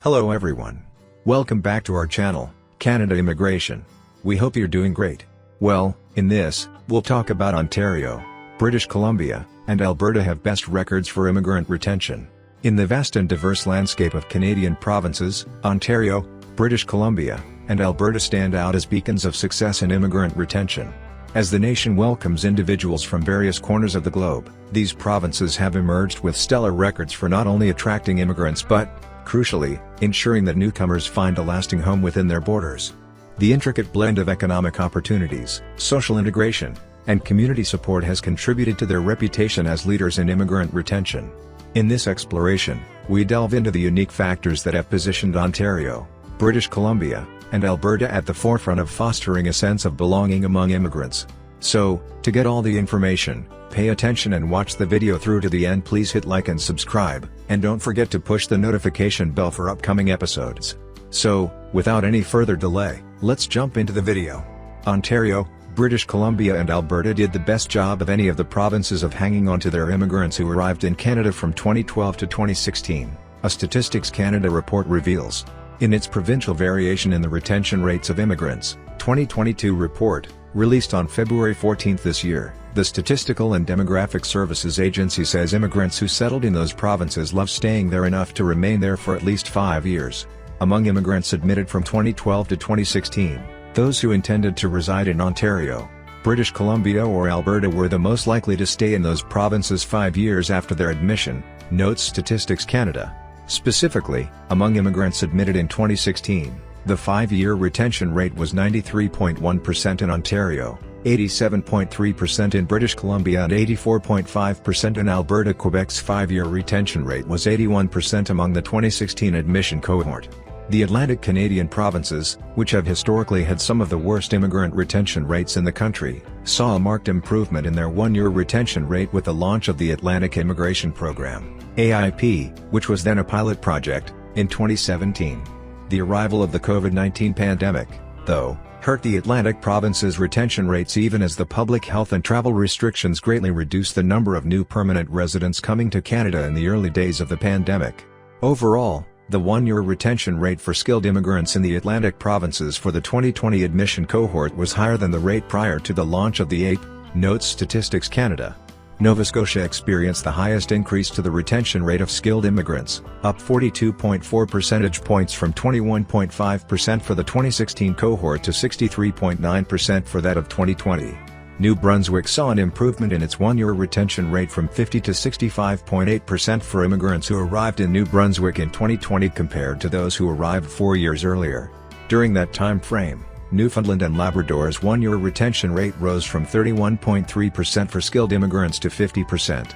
Hello everyone. Welcome back to our channel, Canada Immigration. We hope you're doing great. Well, in this, we'll talk about Ontario, British Columbia, and Alberta have best records for immigrant retention. In the vast and diverse landscape of Canadian provinces, Ontario, British Columbia, and Alberta stand out as beacons of success in immigrant retention. As the nation welcomes individuals from various corners of the globe, these provinces have emerged with stellar records for not only attracting immigrants but, crucially, ensuring that newcomers find a lasting home within their borders. The intricate blend of economic opportunities, social integration, and community support has contributed to their reputation as leaders in immigrant retention. In this exploration, we delve into the unique factors that have positioned Ontario, British Columbia, and Alberta at the forefront of fostering a sense of belonging among immigrants. So, to get all the information, pay attention and watch the video through to the end. Please hit like and subscribe, and don't forget to push the notification bell for upcoming episodes. So, without any further delay, let's jump into the video. Ontario, British Columbia and Alberta did the best job of any of the provinces of hanging on to their immigrants who arrived in Canada from 2012 to 2016, a Statistics Canada report reveals. In its provincial variation in the retention rates of immigrants, 2022 report, released on February 14 this year, the Statistical and Demographic Services Agency says immigrants who settled in those provinces love staying there enough to remain there for at least 5 years. Among immigrants admitted from 2012 to 2016, those who intended to reside in Ontario, British Columbia or Alberta were the most likely to stay in those provinces 5 years after their admission, notes Statistics Canada. Specifically, among immigrants admitted in 2016, the 5-year retention rate was 93.1% in Ontario, 87.3% in British Columbia and 84.5% in Alberta. Quebec's 5-year retention rate was 81% among the 2016 admission cohort. The Atlantic Canadian provinces, which have historically had some of the worst immigrant retention rates in the country, saw a marked improvement in their 1-year retention rate with the launch of the Atlantic Immigration Program, AIP, which was then a pilot project, in 2017. The arrival of the COVID-19 pandemic, though, hurt the Atlantic provinces' retention rates even as the public health and travel restrictions greatly reduced the number of new permanent residents coming to Canada in the early days of the pandemic. Overall, the 1-year retention rate for skilled immigrants in the Atlantic provinces for the 2020 admission cohort was higher than the rate prior to the launch of the AIP, notes Statistics Canada. Nova Scotia experienced the highest increase to the retention rate of skilled immigrants, up 42.4 percentage points from 21.5% for the 2016 cohort to 63.9% for that of 2020. New Brunswick saw an improvement in its 1-year retention rate from 50 to 65.8% for immigrants who arrived in New Brunswick in 2020 compared to those who arrived 4 years earlier. During that time frame, Newfoundland and Labrador's 1-year retention rate rose from 31.3% for skilled immigrants to 50%.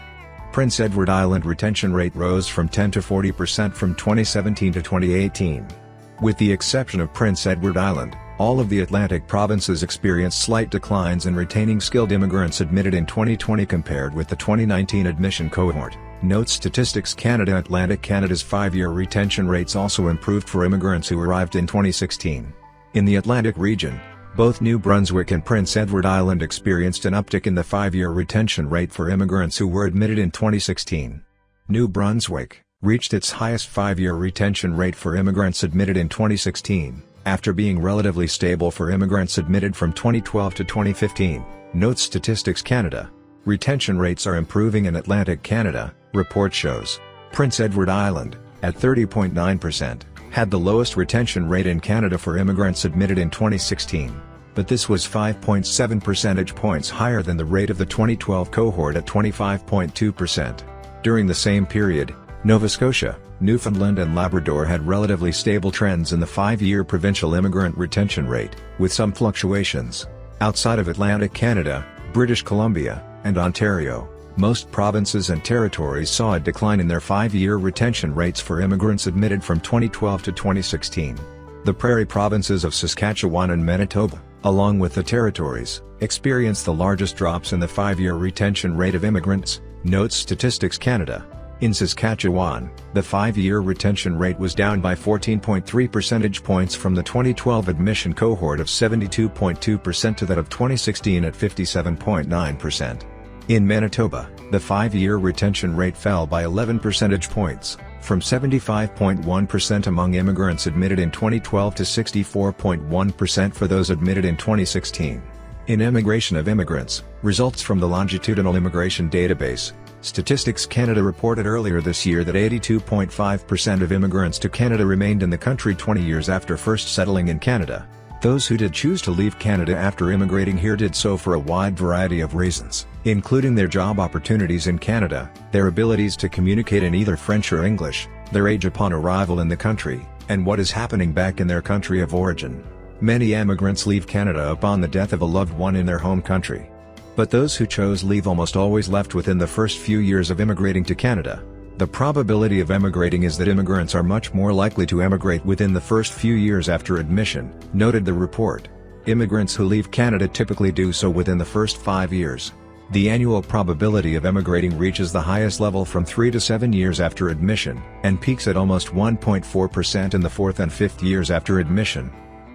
Prince Edward Island retention rate rose from 10 to 40% from 2017 to 2018. With the exception of Prince Edward Island, all of the Atlantic provinces experienced slight declines in retaining skilled immigrants admitted in 2020 compared with the 2019 admission cohort, notes Statistics Canada. Atlantic Canada's 5-year retention rates also improved for immigrants who arrived in 2016. In the Atlantic region, both New Brunswick and Prince Edward Island experienced an uptick in the 5-year retention rate for immigrants who were admitted in 2016. New Brunswick reached its highest 5-year retention rate for immigrants admitted in 2016, after being relatively stable for immigrants admitted from 2012 to 2015, notes Statistics Canada. Retention rates are improving in Atlantic Canada, report shows. Prince Edward Island, at 30.9%, had the lowest retention rate in Canada for immigrants admitted in 2016, but this was 5.7 percentage points higher than the rate of the 2012 cohort at 25.2%. During the same period, Nova Scotia, Newfoundland and Labrador had relatively stable trends in the 5-year provincial immigrant retention rate, with some fluctuations. Outside of Atlantic Canada, British Columbia, and Ontario, most provinces and territories saw a decline in their 5-year retention rates for immigrants admitted from 2012 to 2016. The Prairie provinces of Saskatchewan and Manitoba, along with the territories, experienced the largest drops in the 5-year retention rate of immigrants, notes Statistics Canada. In Saskatchewan, the 5-year retention rate was down by 14.3 percentage points from the 2012 admission cohort of 72.2% to that of 2016 at 57.9%. In Manitoba, the 5-year retention rate fell by 11 percentage points, from 75.1% among immigrants admitted in 2012 to 64.1% for those admitted in 2016. In Immigration of Immigrants, results from the Longitudinal Immigration Database, Statistics Canada reported earlier this year that 82.5% of immigrants to Canada remained in the country 20 years after first settling in Canada. Those who did choose to leave Canada after immigrating here did so for a wide variety of reasons, including their job opportunities in Canada, their abilities to communicate in either French or English, their age upon arrival in the country, and what is happening back in their country of origin. Many immigrants leave Canada upon the death of a loved one in their home country. But those who chose leave almost always left within the first few years of immigrating to Canada. The probability of emigrating is that immigrants are much more likely to emigrate within the first few years after admission, noted the report. Immigrants who leave Canada typically do so within the first 5 years. The annual probability of emigrating reaches the highest level from 3 to 7 years after admission, and peaks at almost 1.4% in the 4th and 5th years after admission.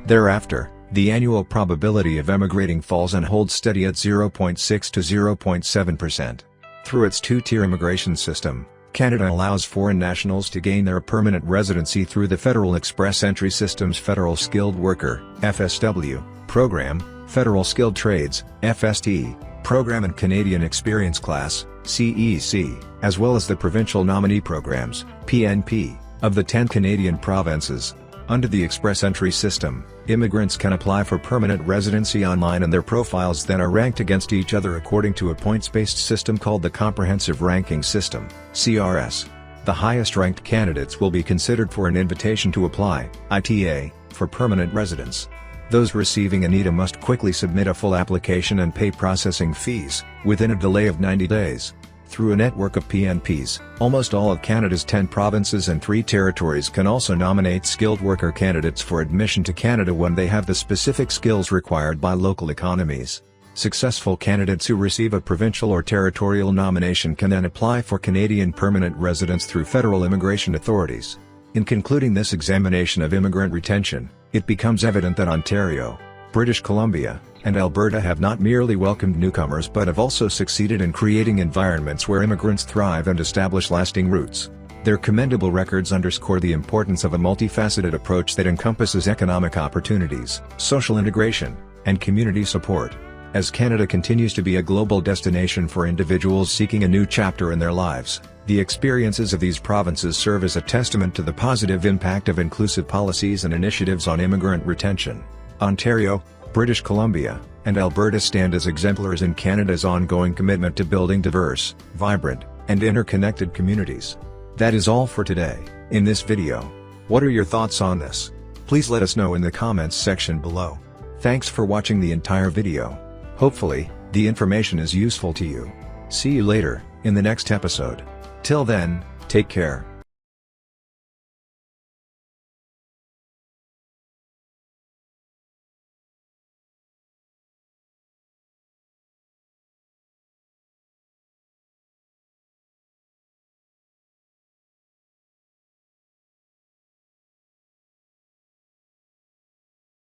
Thereafter, the annual probability of emigrating falls and holds steady at 0.6 to 0.7%. Through its two-tier immigration system, Canada allows foreign nationals to gain their permanent residency through the Federal Express Entry System's Federal Skilled Worker (FSW) program, Federal Skilled Trades (FST) program and Canadian Experience Class (CEC), as well as the Provincial Nominee Programs (PNP) of the 10 Canadian provinces. Under the Express Entry System, immigrants can apply for permanent residency online and their profiles then are ranked against each other according to a points-based system called the Comprehensive Ranking System (CRS). The highest-ranked candidates will be considered for an invitation to apply (ITA) for permanent residence. Those receiving an ITA must quickly submit a full application and pay processing fees, within a delay of 90 days. Through a network of PNPs, almost all of Canada's 10 provinces and 3 territories can also nominate skilled worker candidates for admission to Canada when they have the specific skills required by local economies. Successful candidates who receive a provincial or territorial nomination can then apply for Canadian permanent residence through federal immigration authorities. In concluding this examination of immigrant retention, it becomes evident that Ontario, British Columbia, and Alberta have not merely welcomed newcomers but have also succeeded in creating environments where immigrants thrive and establish lasting roots. Their commendable records underscore the importance of a multifaceted approach that encompasses economic opportunities, social integration, and community support. As Canada continues to be a global destination for individuals seeking a new chapter in their lives, the experiences of these provinces serve as a testament to the positive impact of inclusive policies and initiatives on immigrant retention. Ontario, British Columbia, and Alberta stand as exemplars in Canada's ongoing commitment to building diverse, vibrant, and interconnected communities. That is all for today. In this video, what are your thoughts on this? Please let us know in the comments section below. Thanks for watching the entire video. Hopefully, the information is useful to you. See you later, in the next episode. Till then, take care.